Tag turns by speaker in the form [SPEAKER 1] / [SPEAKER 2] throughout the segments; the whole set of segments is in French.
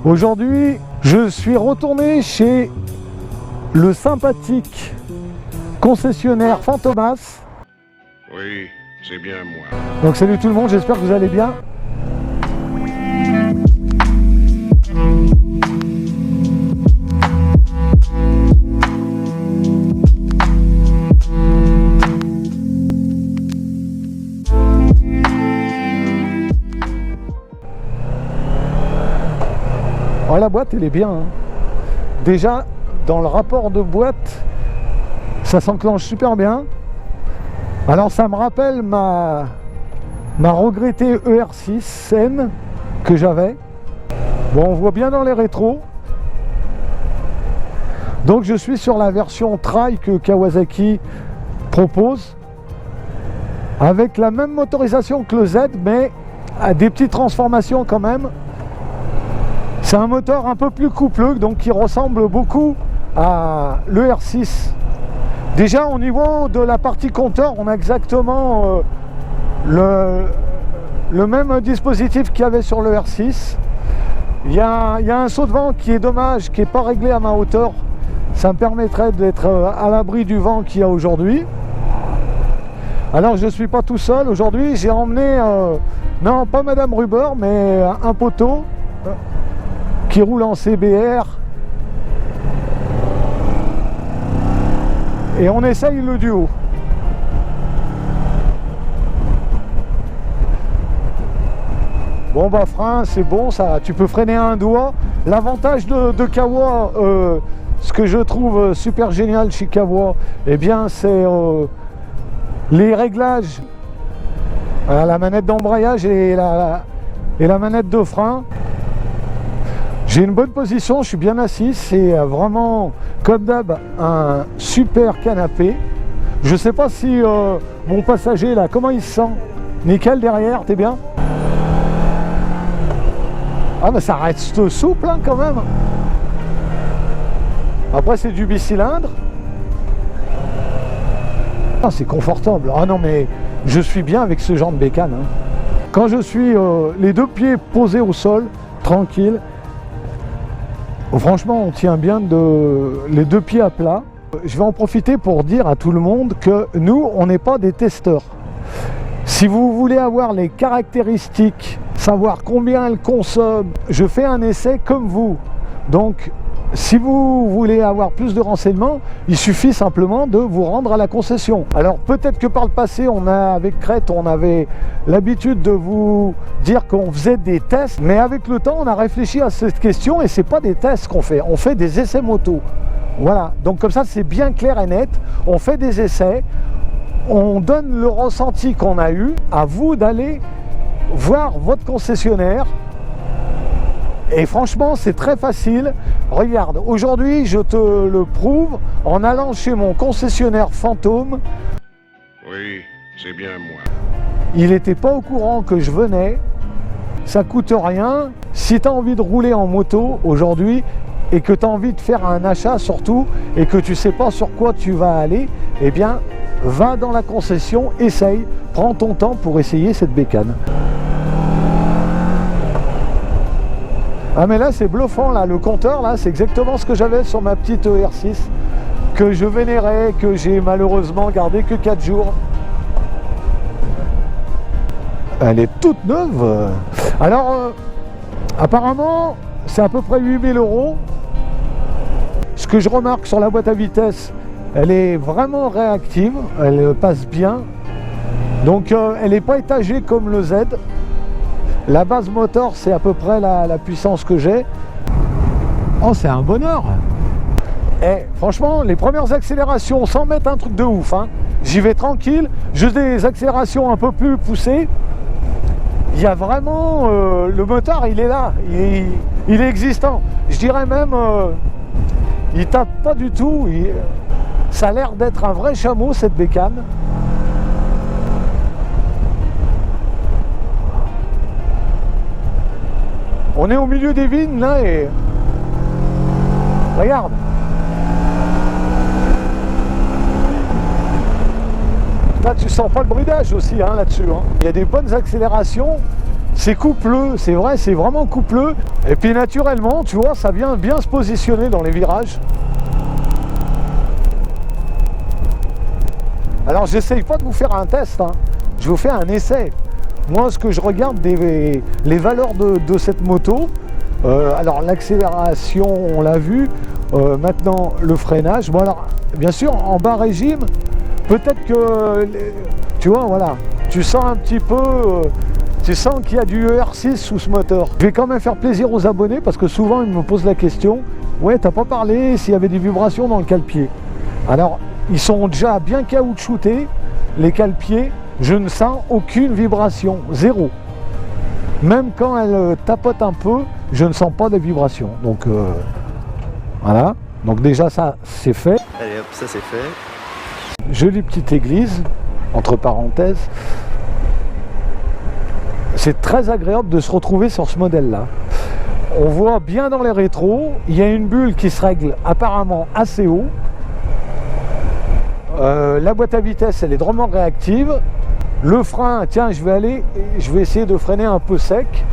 [SPEAKER 1] Aujourd'hui, je suis retourné chez le sympathique concessionnaire Fantomas.
[SPEAKER 2] Oui, c'est bien moi.
[SPEAKER 1] Donc salut tout le monde, j'espère que vous allez bien. Oh, la boîte elle est bien, hein. Déjà dans le rapport de boîte ça s'enclenche super bien. Alors ça me rappelle ma regrettée ER6N que j'avais. Bon, on voit bien dans les rétros. Donc je suis sur la version Trail que Kawasaki propose, avec la même motorisation que le Z, mais à des petites transformations quand même. C'est un moteur un peu plus coupleux, donc qui ressemble beaucoup à l'ER6. Déjà au niveau de la partie compteur, on a exactement le même dispositif qu'il y avait sur le R6. Il y a un saut de vent qui est dommage, qui n'est pas réglé à ma hauteur. Ça me permettrait d'être à l'abri du vent qu'il y a aujourd'hui. Alors je ne suis pas tout seul. Aujourd'hui j'ai emmené, non pas Madame Ruber, mais un poteau qui roule en CBR. Et on essaye le duo. Bon bah frein, c'est bon, ça, tu peux freiner à un doigt. L'avantage de Kawa, ce que je trouve super génial chez Kawa, eh bien c'est les réglages, la manette d'embrayage et la manette de frein. J'ai une bonne position, je suis bien assis, c'est vraiment comme d'hab un super canapé. Je sais pas si mon passager là, comment il se sent? Nickel derrière, t'es bien? Ah mais ça reste souple hein, quand même. Après c'est du bicylindre. Ah, c'est confortable. Ah non mais je suis bien avec ce genre de bécane, hein. Quand je suis les deux pieds posés au sol, tranquille. Franchement, on tient bien les deux pieds à plat. Je vais en profiter pour dire à tout le monde que nous, on n'est pas des testeurs. Si vous voulez avoir les caractéristiques, savoir combien elle consomme, je fais un essai comme vous. Donc, si vous voulez avoir plus de renseignements, il suffit simplement de vous rendre à la concession. Alors peut-être que par le passé, avec Crête, on avait l'habitude de vous dire qu'on faisait des tests, mais avec le temps, on a réfléchi à cette question et c'est pas des tests qu'on fait, on fait des essais moto. Voilà, donc comme ça c'est bien clair et net, on fait des essais, on donne le ressenti qu'on a eu, à vous d'aller voir votre concessionnaire. Et franchement, c'est très facile. Regarde, aujourd'hui, je te le prouve en allant chez mon concessionnaire Fantôme.
[SPEAKER 2] Oui, c'est bien moi.
[SPEAKER 1] Il n'était pas au courant que je venais. Ça coûte rien. Si tu as envie de rouler en moto aujourd'hui et que tu as envie de faire un achat surtout et que tu ne sais pas sur quoi tu vas aller, eh bien, va dans la concession, essaye, prends ton temps pour essayer cette bécane. Ah mais là c'est bluffant là, le compteur là c'est exactement ce que j'avais sur ma petite ER6 que je vénérais, que j'ai malheureusement gardé que 4 jours. Elle est toute neuve. Alors apparemment c'est à peu près 8000 €. Ce que je remarque sur la boîte à vitesse, elle est vraiment réactive, elle passe bien. Donc elle n'est pas étagée comme le Z. La base moteur, c'est à peu près la puissance que j'ai. Oh, c'est un bonheur. Et franchement, les premières accélérations, sans mettre un truc de ouf, hein, j'y vais tranquille. Juste des accélérations un peu plus poussées. Il y a vraiment... le moteur, il est là. Il est existant. Je dirais même... il tape pas du tout. Ça a l'air d'être un vrai chameau, cette bécane. On est au milieu des vignes là et regarde. Là tu sens pas le bridage aussi hein, là-dessus. Hein. Il y a des bonnes accélérations. c'est coupleux, c'est vrai, c'est vraiment coupleux. Et puis naturellement, tu vois, ça vient bien se positionner dans les virages. Alors j'essaye pas de vous faire un test, hein. Je vous fais un essai. Moi, ce que je regarde les valeurs de cette moto, alors l'accélération, on l'a vu, maintenant le freinage. Bon alors, bien sûr, en bas régime, peut-être que, tu vois, voilà, tu sens un petit peu, tu sens qu'il y a du ER6 sous ce moteur. Je vais quand même faire plaisir aux abonnés parce que souvent ils me posent la question, ouais, t'as pas parlé s'il y avait des vibrations dans le cale-pied. Alors, ils sont déjà bien caoutchoutés, les cale-pieds. Je ne sens aucune vibration, zéro. Même quand elle tapote un peu, je ne sens pas de vibration. Donc voilà. Donc déjà ça, c'est fait.
[SPEAKER 3] Allez hop, ça c'est fait.
[SPEAKER 1] Jolie petite église, entre parenthèses. C'est très agréable de se retrouver sur ce modèle-là. On voit bien dans les rétros, il y a une bulle qui se règle apparemment assez haut. La boîte à vitesse, elle est drôlement réactive. Le frein, tiens, je vais essayer de freiner un peu sec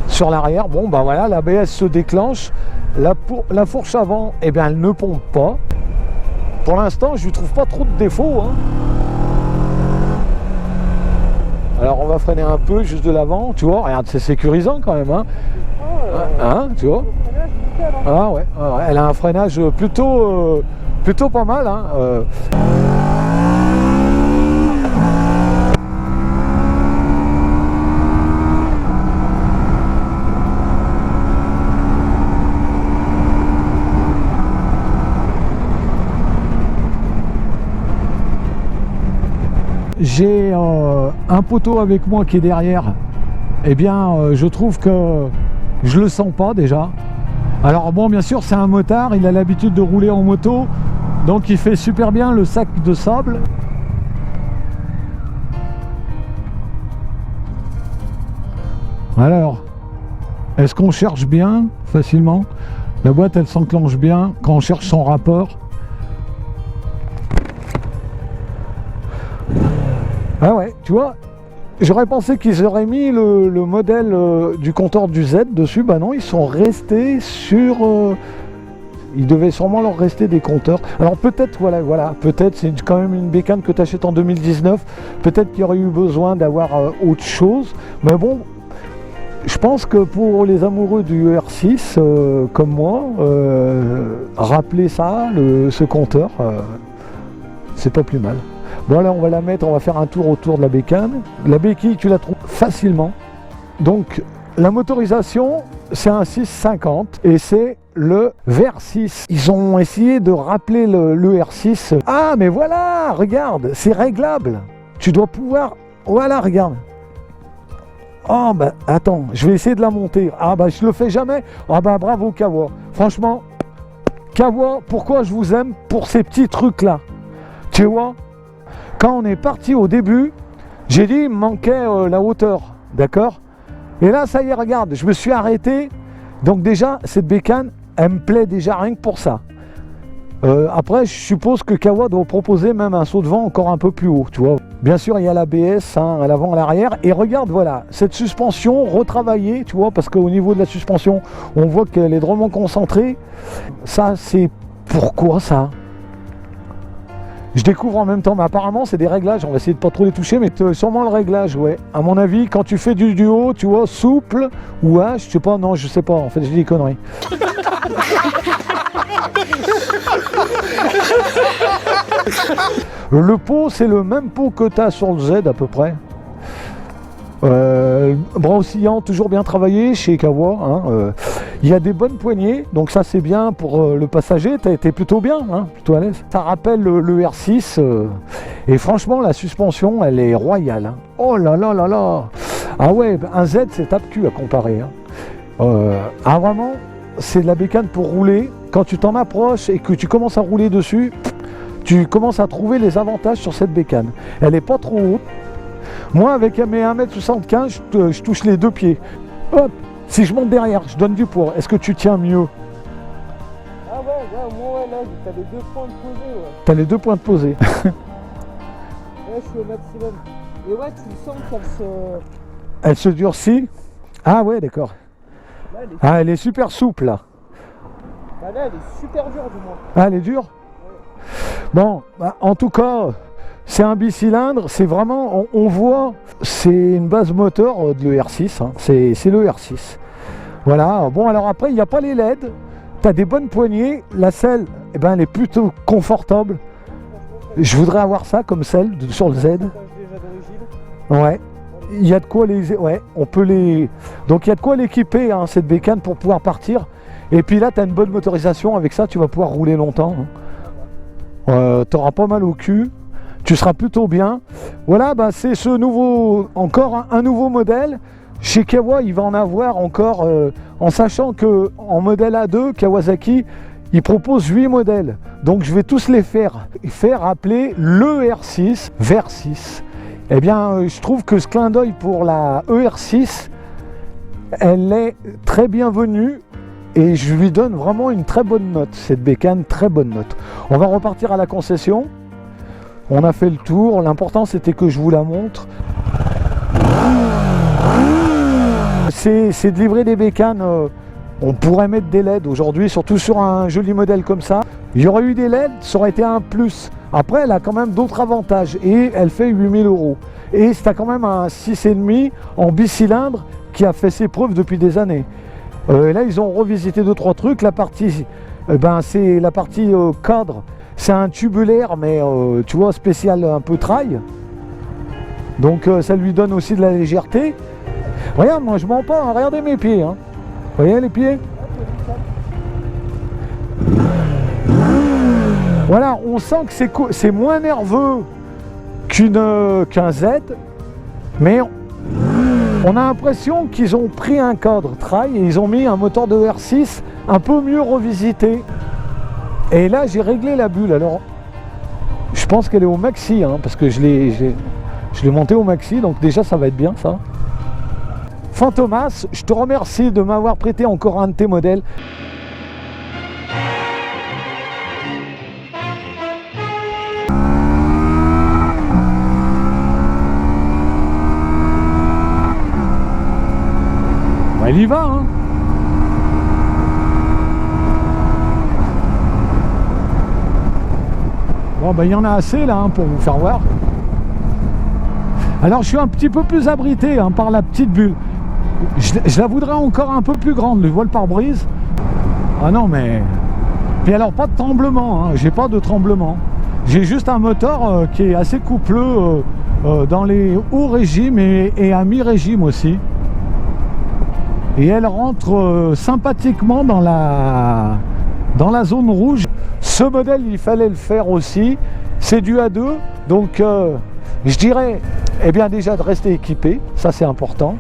[SPEAKER 1] sur l'arrière. Bon, bah voilà, l'ABS se déclenche. La fourche avant, eh bien, elle ne pompe pas. Pour l'instant, je ne trouve pas trop de défauts, hein. Alors, on va freiner un peu juste de l'avant, tu vois. Regarde, c'est sécurisant quand même, hein. Hein, tu vois. Ah ouais, elle a un freinage plutôt pas mal, hein. J'ai un poteau avec moi qui est derrière. Eh bien, je trouve que je le sens pas déjà. Alors bon, bien sûr, c'est un motard, il a l'habitude de rouler en moto, donc il fait super bien le sac de sable. Alors, est-ce qu'on cherche bien facilement? La boîte, elle s'enclenche bien quand on cherche son rapport. Ah ouais, tu vois, j'aurais pensé qu'ils auraient mis le modèle du compteur du Z dessus. Bah non, ils sont restés sur... il devait sûrement leur rester des compteurs. Alors peut-être, voilà, peut-être c'est quand même une bécane que tu achètes en 2019. Peut-être qu'il y aurait eu besoin d'avoir autre chose. Mais bon, je pense que pour les amoureux du ER6, comme moi, rappeler ça, ce compteur, c'est pas plus mal. Bon là on va la mettre, on va faire un tour autour de la bécane. La béquille tu la trouves facilement. Donc la motorisation c'est un 650 et c'est le VR6. Ils ont essayé de rappeler le R6. Ah mais voilà, regarde, c'est réglable. Tu dois pouvoir, voilà regarde. Oh bah attends, je vais essayer de la monter. Ah bah je le fais jamais. Ah bah bravo Kawa. Franchement, Kawa, pourquoi je vous aime? Pour ces petits trucs là. Tu vois? Quand on est parti au début, j'ai dit il me manquait la hauteur, d'accord? Et là, ça y est, regarde, je me suis arrêté. Donc déjà, cette bécane, elle me plaît déjà rien que pour ça. Après, je suppose que Kawa doit proposer même un saut de vent encore un peu plus haut, tu vois. Bien sûr, il y a l'ABS, hein, à l'avant, à l'arrière. Et regarde, voilà, cette suspension retravaillée, tu vois, parce qu'au niveau de la suspension, on voit qu'elle est drôlement concentrée. Ça, c'est pourquoi ça? Je découvre en même temps, mais apparemment c'est des réglages, on va essayer de pas trop les toucher, mais sûrement le réglage, ouais. À mon avis, quand tu fais du duo, tu vois, souple ou H, je sais pas, non, je sais pas, en fait, je dis des conneries. Le pot, c'est le même pot que tu as sur le Z à peu près. Bras oscillant, toujours bien travaillé chez Kawa, hein. Il y a des bonnes poignées, donc ça c'est bien pour le passager, tu as été plutôt bien, hein, plutôt à l'aise. Ça rappelle le R6, et franchement la suspension elle est royale, hein. Oh là là là là. Ah ouais, un Z c'est tape-cul à comparer, hein. Ah vraiment, c'est de la bécane pour rouler. Quand tu t'en approches et que tu commences à rouler dessus, tu commences à trouver les avantages sur cette bécane. Elle n'est pas trop haute. Moi, avec mes 1m75, je touche les deux pieds. Hop, si je monte derrière, je donne du poids. Est-ce que tu tiens mieux?
[SPEAKER 4] Ah ouais, moi, là, t'as les deux points de posée, ouais.
[SPEAKER 1] T'as les deux points de posée.
[SPEAKER 4] Là, je suis au maximum. Et ouais, tu le sens qu'elle se...
[SPEAKER 1] Elle se durcit. Ah ouais, d'accord.
[SPEAKER 4] Là, elle est...
[SPEAKER 1] Ah, elle est super souple là.
[SPEAKER 4] Bah là, elle est super dure du moins.
[SPEAKER 1] Ah, elle est dure. Bon, bah, en tout cas, c'est un bicylindre. C'est vraiment, on voit, c'est une base moteur de l'ER6. Hein. C'est le R6. Voilà. Bon, alors après, il n'y a pas les LED. Tu as des bonnes poignées. La selle, eh ben, elle est plutôt confortable. Je voudrais avoir ça comme selle sur le Z.
[SPEAKER 4] Déjà d'origine.
[SPEAKER 1] Ouais. Il y a de quoi les... Ouais, on peut les... Donc il y a de quoi l'équiper, hein, cette bécane, pour pouvoir partir. Et puis là, tu as une bonne motorisation. Avec ça, tu vas pouvoir rouler longtemps. Hein. Tu auras pas mal au cul. Tu seras plutôt bien. Voilà, bah, c'est ce nouveau... Encore un nouveau modèle. Chez Kawa, il va en avoir encore... en sachant qu'en modèle A2, Kawasaki, il propose 8 modèles. Donc je vais tous les faire appeler le R6 vers 6. Eh bien, je trouve que ce clin d'œil pour la ER6, elle est très bienvenue et je lui donne vraiment une très bonne note, cette bécane, très bonne note. On va repartir à la concession. On a fait le tour, l'important c'était que je vous la montre. C'est de livrer des bécanes, on pourrait mettre des LED aujourd'hui, surtout sur un joli modèle comme ça. Il y aurait eu des LED, ça aurait été un plus. Après, elle a quand même d'autres avantages et elle fait 8000 €. Et c'est quand même un 6,5 en bicylindre qui a fait ses preuves depuis des années. Là, ils ont revisité 2-3 trucs. La partie, c'est la partie cadre. C'est un tubulaire, mais tu vois, spécial un peu trail. Donc ça lui donne aussi de la légèreté. Regarde, moi je mens pas, hein. Regardez mes pieds. Hein. Vous voyez les pieds? Voilà, on sent que c'est moins nerveux qu'un Z, mais on a l'impression qu'ils ont pris un cadre trail et ils ont mis un moteur de R6 un peu mieux revisité. Et là, j'ai réglé la bulle. Alors, je pense qu'elle est au maxi, hein, parce que je l'ai monté au maxi, donc déjà ça va être bien ça. Fantomas, je te remercie de m'avoir prêté encore un de tes modèles. Elle y va, hein. Bon, ben il y en a assez là, hein, pour vous faire voir. Alors je suis un petit peu plus abrité, hein, par la petite bulle. Je la voudrais encore un peu plus grande, le voile pare-brise. Ah non, mais... Puis alors pas de tremblement, hein. J'ai pas de tremblement. J'ai juste un moteur qui est assez coupleux dans les hauts régimes et à mi-régime aussi. Et elle rentre sympathiquement dans la zone rouge. Ce modèle, il fallait le faire aussi. C'est du A2, donc je dirais, eh bien déjà de rester équipé, ça c'est important.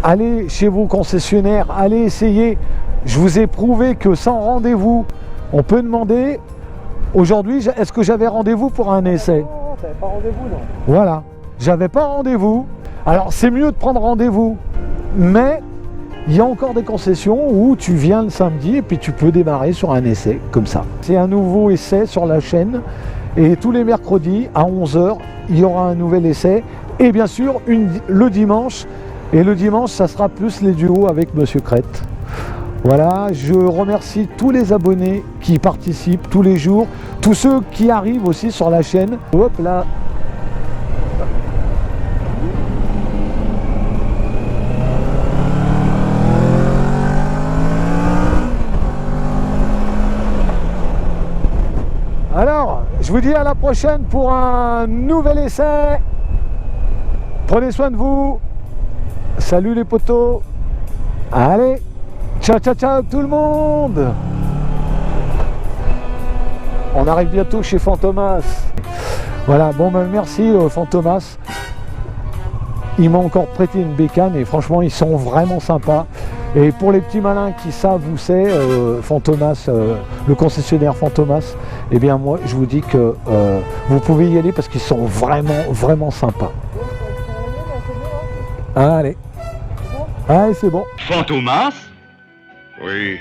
[SPEAKER 1] Allez chez vos concessionnaires, allez essayer. Je vous ai prouvé que sans rendez-vous, on peut demander. Aujourd'hui, est-ce que j'avais rendez-vous pour un essai?
[SPEAKER 4] Non, t'avais pas rendez-vous, non.
[SPEAKER 1] Voilà, j'avais pas rendez-vous. Alors c'est mieux de prendre rendez-vous, mais il y a encore des concessions où tu viens le samedi et puis tu peux démarrer sur un essai comme ça. C'est un nouveau essai sur la chaîne et tous les mercredis à 11 h, il y aura un nouvel essai. Et bien sûr, le dimanche. Et le dimanche, ça sera plus les duos avec Monsieur Crête. Voilà, je remercie tous les abonnés qui participent tous les jours, tous ceux qui arrivent aussi sur la chaîne. Hop là. Alors, je vous dis à la prochaine pour un nouvel essai. Prenez soin de vous. Salut les potos. Allez, ciao ciao ciao tout le monde. On arrive bientôt chez Fantomas. Voilà, bon ben merci Fantomas. Ils m'ont encore prêté une bécane et franchement ils sont vraiment sympas. Et pour les petits malins qui savent où c'est, Fantomas, le concessionnaire Fantomas, eh bien moi je vous dis que vous pouvez y aller parce qu'ils sont vraiment sympas. Allez, allez c'est bon.
[SPEAKER 5] Fantomas?
[SPEAKER 2] Oui,